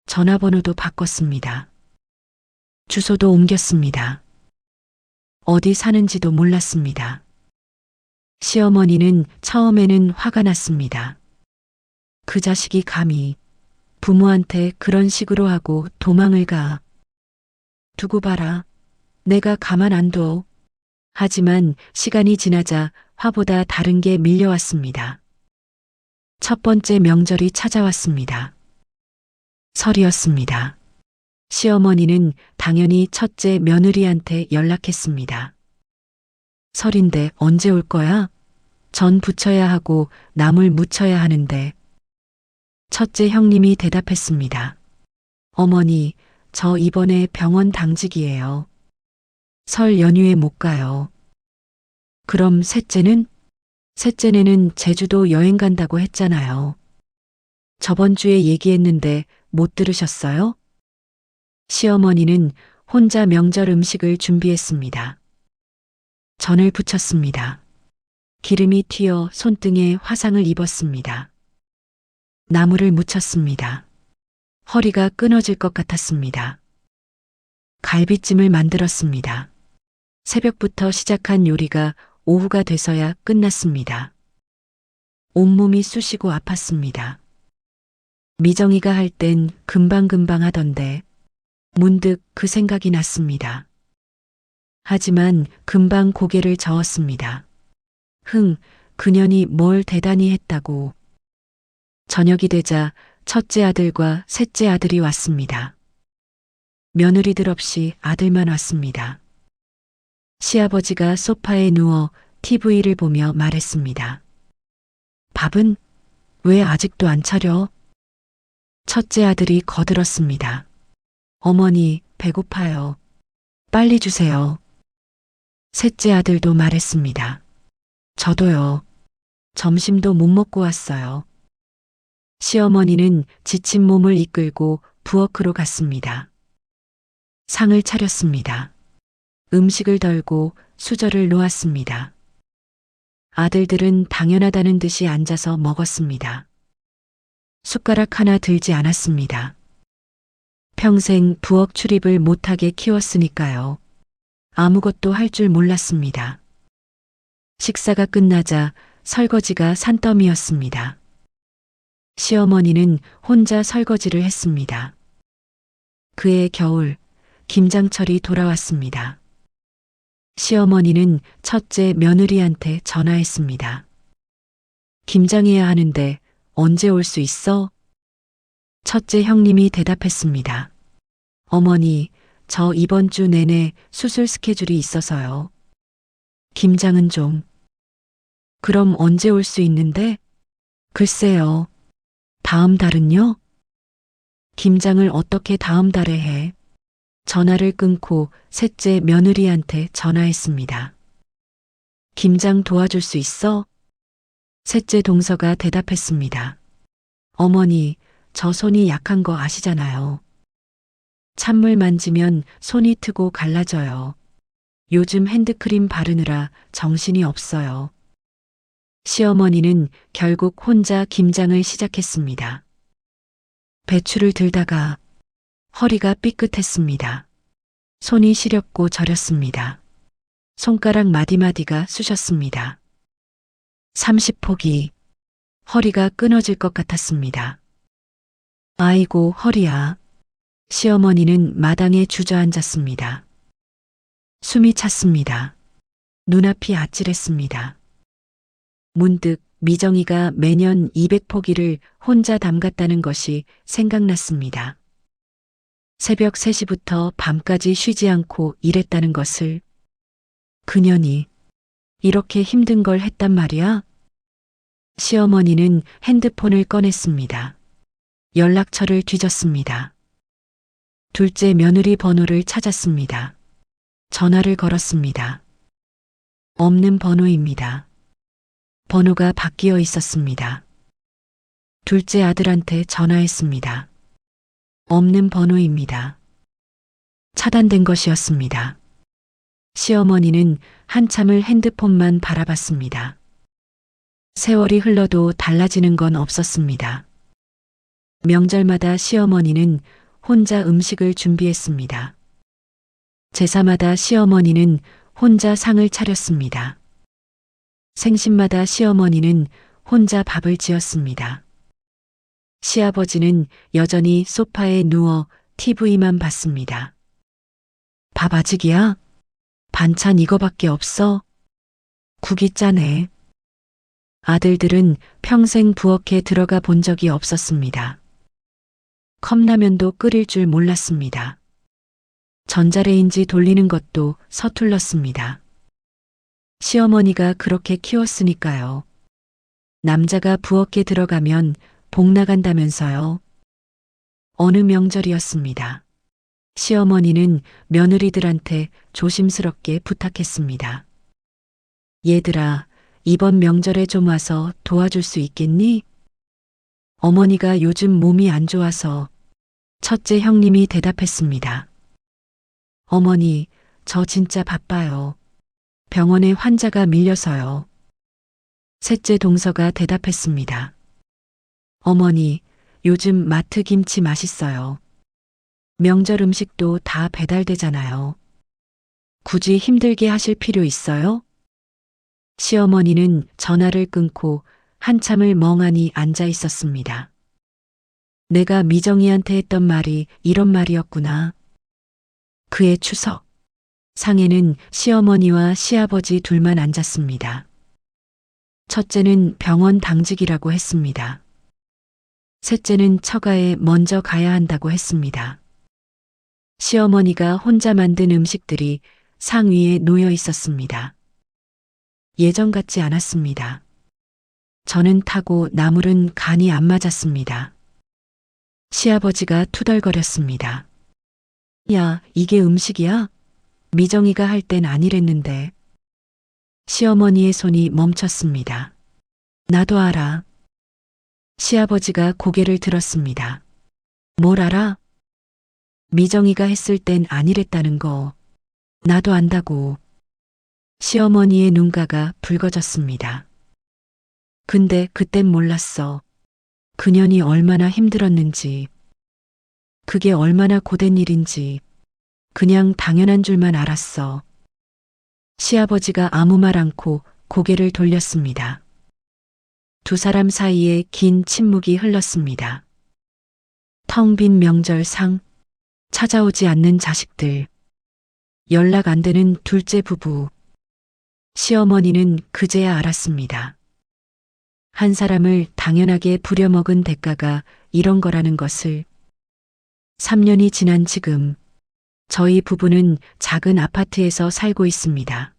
전화번호도 바꿨습니다. 주소도 옮겼습니다. 어디 사는지도 몰랐습니다. 시어머니는 처음에는 화가 났습니다. 그 자식이 감히 부모한테 그런 식으로 하고 도망을 가. 두고 봐라. 내가 가만 안 둬. 하지만 시간이 지나자 화보다 다른 게 밀려왔습니다. 첫 번째 명절이 찾아왔습니다. 설이었습니다. 시어머니는 당연히 첫째 며느리한테 연락했습니다. 설인데 언제 올 거야? 전 부쳐야 하고 나물 무쳐야 하는데. 첫째 형님이 대답했습니다. 어머니, 저 이번에 병원 당직이에요. 설 연휴에 못 가요. 그럼 셋째는? 셋째네는 제주도 여행 간다고 했잖아요. 저번 주에 얘기했는데 못 들으셨어요? 시어머니는 혼자 명절 음식을 준비했습니다. 전을 부쳤습니다. 기름이 튀어 손등에 화상을 입었습니다. 나물을 무쳤습니다. 허리가 끊어질 것 같았습니다. 갈비찜을 만들었습니다. 새벽부터 시작한 요리가 오후가 돼서야 끝났습니다. 온몸이 쑤시고 아팠습니다. 미정이가 할 땐 금방금방 하던데 문득 그 생각이 났습니다. 하지만 금방 고개를 저었습니다. 그년이 뭘 대단히 했다고. 저녁이 되자 첫째 아들과 셋째 아들이 왔습니다. 며느리들 없이 아들만 왔습니다. 시아버지가 소파에 누워 TV를 보며 말했습니다. 밥은 왜 아직도 안 차려? 첫째 아들이 거들었습니다. 어머니, 배고파요. 빨리 주세요. 셋째 아들도 말했습니다. 저도요. 점심도 못 먹고 왔어요. 시어머니는 지친 몸을 이끌고 부엌으로 갔습니다. 상을 차렸습니다. 음식을 덜고 수저를 놓았습니다. 아들들은 당연하다는 듯이 앉아서 먹었습니다. 숟가락 하나 들지 않았습니다. 평생 부엌 출입을 못하게 키웠으니까요. 아무것도 할 줄 몰랐습니다. 식사가 끝나자 설거지가 산더미였습니다. 시어머니는 혼자 설거지를 했습니다. 그해 겨울, 김장철이 돌아왔습니다. 시어머니는 첫째 며느리한테 전화했습니다. 김장해야 하는데 언제 올 수 있어? 첫째 형님이 대답했습니다. 어머니, 저 이번 주 내내 수술 스케줄이 있어서요. 김장은 좀. 그럼 언제 올 수 있는데? 글쎄요. 다음 달은요? 김장을 어떻게 다음 달에 해? 전화를 끊고 셋째 며느리한테 전화했습니다. 김장 도와줄 수 있어? 셋째 동서가 대답했습니다. 어머니, 저 손이 약한 거 아시잖아요. 찬물 만지면 손이 트고 갈라져요. 요즘 핸드크림 바르느라 정신이 없어요. 시어머니는 결국 혼자 김장을 시작했습니다. 배추를 들다가 허리가 삐끗했습니다. 손이 시렵고 저렸습니다. 손가락 마디마디가 쑤셨습니다. 30포기. 허리가 끊어질 것 같았습니다. 아이고, 허리야. 시어머니는 마당에 주저앉았습니다. 숨이 찼습니다. 눈앞이 아찔했습니다. 문득 미정이가 매년 200포기를 혼자 담갔다는 것이 생각났습니다. 새벽 3시부터 밤까지 쉬지 않고 일했다는 것을. 그년이 이렇게 힘든 걸 했단 말이야? 시어머니는 핸드폰을 꺼냈습니다. 연락처를 뒤졌습니다. 둘째 며느리 번호를 찾았습니다. 전화를 걸었습니다. 없는 번호입니다. 번호가 바뀌어 있었습니다. 둘째 아들한테 전화했습니다. 없는 번호입니다. 차단된 것이었습니다. 시어머니는 한참을 핸드폰만 바라봤습니다. 세월이 흘러도 달라지는 건 없었습니다. 명절마다 시어머니는 혼자 음식을 준비했습니다. 제사마다 시어머니는 혼자 상을 차렸습니다. 생신마다 시어머니는 혼자 밥을 지었습니다. 시아버지는 여전히 소파에 누워 TV만 봤습니다. 밥 아직이야? 반찬 이거밖에 없어? 국이 짜네. 아들들은 평생 부엌에 들어가 본 적이 없었습니다. 컵라면도 끓일 줄 몰랐습니다. 전자레인지 돌리는 것도 서툴렀습니다. 시어머니가 그렇게 키웠으니까요. 남자가 부엌에 들어가면 복 나간다면서요. 어느 명절이었습니다. 시어머니는 며느리들한테 조심스럽게 부탁했습니다. 얘들아, 이번 명절에 좀 와서 도와줄 수 있겠니? 어머니가 요즘 몸이 안 좋아서. 첫째 형님이 대답했습니다. 어머니, 저 진짜 바빠요. 병원에 환자가 밀려서요. 셋째 동서가 대답했습니다. 어머니, 요즘 마트 김치 맛있어요. 명절 음식도 다 배달되잖아요. 굳이 힘들게 하실 필요 있어요? 시어머니는 전화를 끊고 한참을 멍하니 앉아 있었습니다. 내가 미정이한테 했던 말이 이런 말이었구나. 그해 추석. 상에는 시어머니와 시아버지 둘만 앉았습니다. 첫째는 병원 당직이라고 했습니다. 셋째는 처가에 먼저 가야 한다고 했습니다. 시어머니가 혼자 만든 음식들이 상 위에 놓여 있었습니다. 예전 같지 않았습니다. 저는 타고 나물은 간이 안 맞았습니다. 시아버지가 투덜거렸습니다. 야, 이게 음식이야? 미정이가 할 땐 아니랬는데. 시어머니의 손이 멈췄습니다. 나도 알아. 시아버지가 고개를 들었습니다. 뭘 알아? 미정이가 했을 땐 아니랬다는 거. 나도 안다고. 시어머니의 눈가가 붉어졌습니다. 근데 그땐 몰랐어. 그년이 얼마나 힘들었는지. 그게 얼마나 고된 일인지. 그냥 당연한 줄만 알았어. 시아버지가 아무 말 않고 고개를 돌렸습니다. 두 사람 사이에 긴 침묵이 흘렀습니다. 텅 빈 명절상, 찾아오지 않는 자식들, 연락 안 되는 둘째 부부. 시어머니는 그제야 알았습니다. 한 사람을 당연하게 부려먹은 대가가 이런 거라는 것을. 3년이 지난 지금 저희 부부는 작은 아파트에서 살고 있습니다.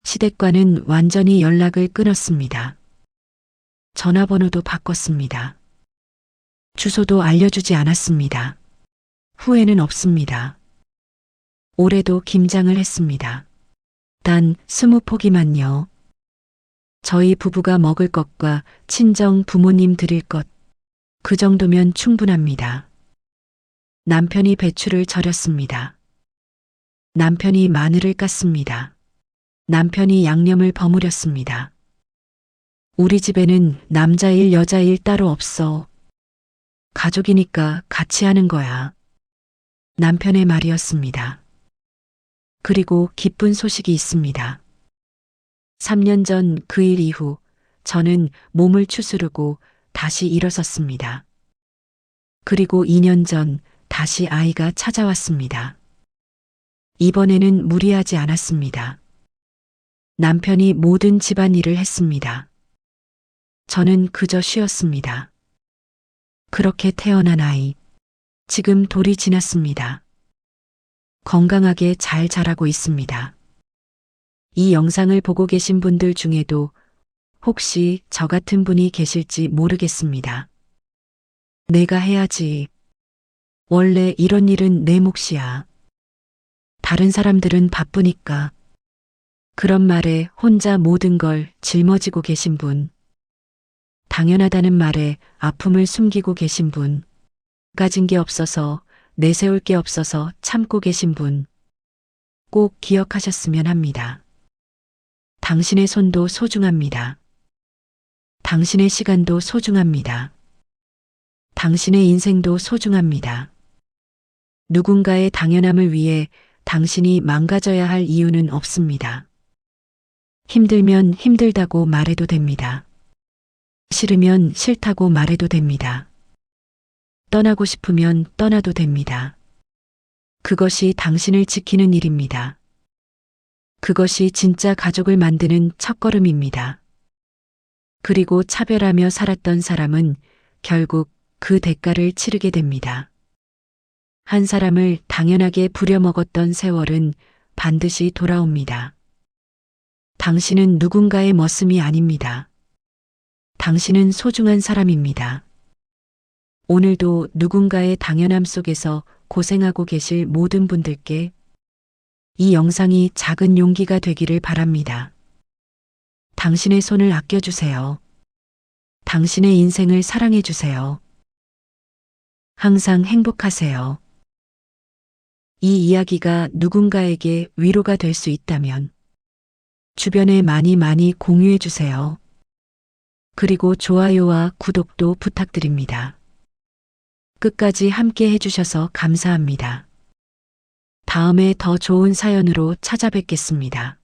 시댁과는 완전히 연락을 끊었습니다. 전화번호도 바꿨습니다. 주소도 알려주지 않았습니다. 후회는 없습니다. 올해도 김장을 했습니다. 단 20포기만요. 저희 부부가 먹을 것과 친정 부모님 드릴 것, 그 정도면 충분합니다. 남편이 배추를 절였습니다. 남편이 마늘을 깠습니다. 남편이 양념을 버무렸습니다. 우리 집에는 남자일 여자일 따로 없어. 가족이니까 같이 하는 거야. 남편의 말이었습니다. 그리고 기쁜 소식이 있습니다. 3년 전 그 일 이후 저는 몸을 추스르고 다시 일어섰습니다. 그리고 2년 전 다시 아이가 찾아왔습니다. 이번에는 무리하지 않았습니다. 남편이 모든 집안일을 했습니다. 저는 그저 쉬었습니다. 그렇게 태어난 아이, 지금 돌이 지났습니다. 건강하게 잘 자라고 있습니다. 이 영상을 보고 계신 분들 중에도 혹시 저 같은 분이 계실지 모르겠습니다. 내가 해야지. 원래 이런 일은 내 몫이야. 다른 사람들은 바쁘니까. 그런 말에 혼자 모든 걸 짊어지고 계신 분. 당연하다는 말에 아픔을 숨기고 계신 분. 가진 게 없어서 내세울 게 없어서 참고 계신 분. 꼭 기억하셨으면 합니다. 당신의 손도 소중합니다. 당신의 시간도 소중합니다. 당신의 인생도 소중합니다. 누군가의 당연함을 위해 당신이 망가져야 할 이유는 없습니다. 힘들면 힘들다고 말해도 됩니다. 싫으면 싫다고 말해도 됩니다. 떠나고 싶으면 떠나도 됩니다. 그것이 당신을 지키는 일입니다. 그것이 진짜 가족을 만드는 첫걸음입니다. 그리고 차별하며 살았던 사람은 결국 그 대가를 치르게 됩니다. 한 사람을 당연하게 부려먹었던 세월은 반드시 돌아옵니다. 당신은 누군가의 머슴이 아닙니다. 당신은 소중한 사람입니다. 오늘도 누군가의 당연함 속에서 고생하고 계실 모든 분들께 이 영상이 작은 용기가 되기를 바랍니다. 당신의 손을 아껴주세요. 당신의 인생을 사랑해주세요. 항상 행복하세요. 이 이야기가 누군가에게 위로가 될 수 있다면 주변에 많이 많이 공유해주세요. 그리고 좋아요와 구독도 부탁드립니다. 끝까지 함께 해주셔서 감사합니다. 다음에 더 좋은 사연으로 찾아뵙겠습니다.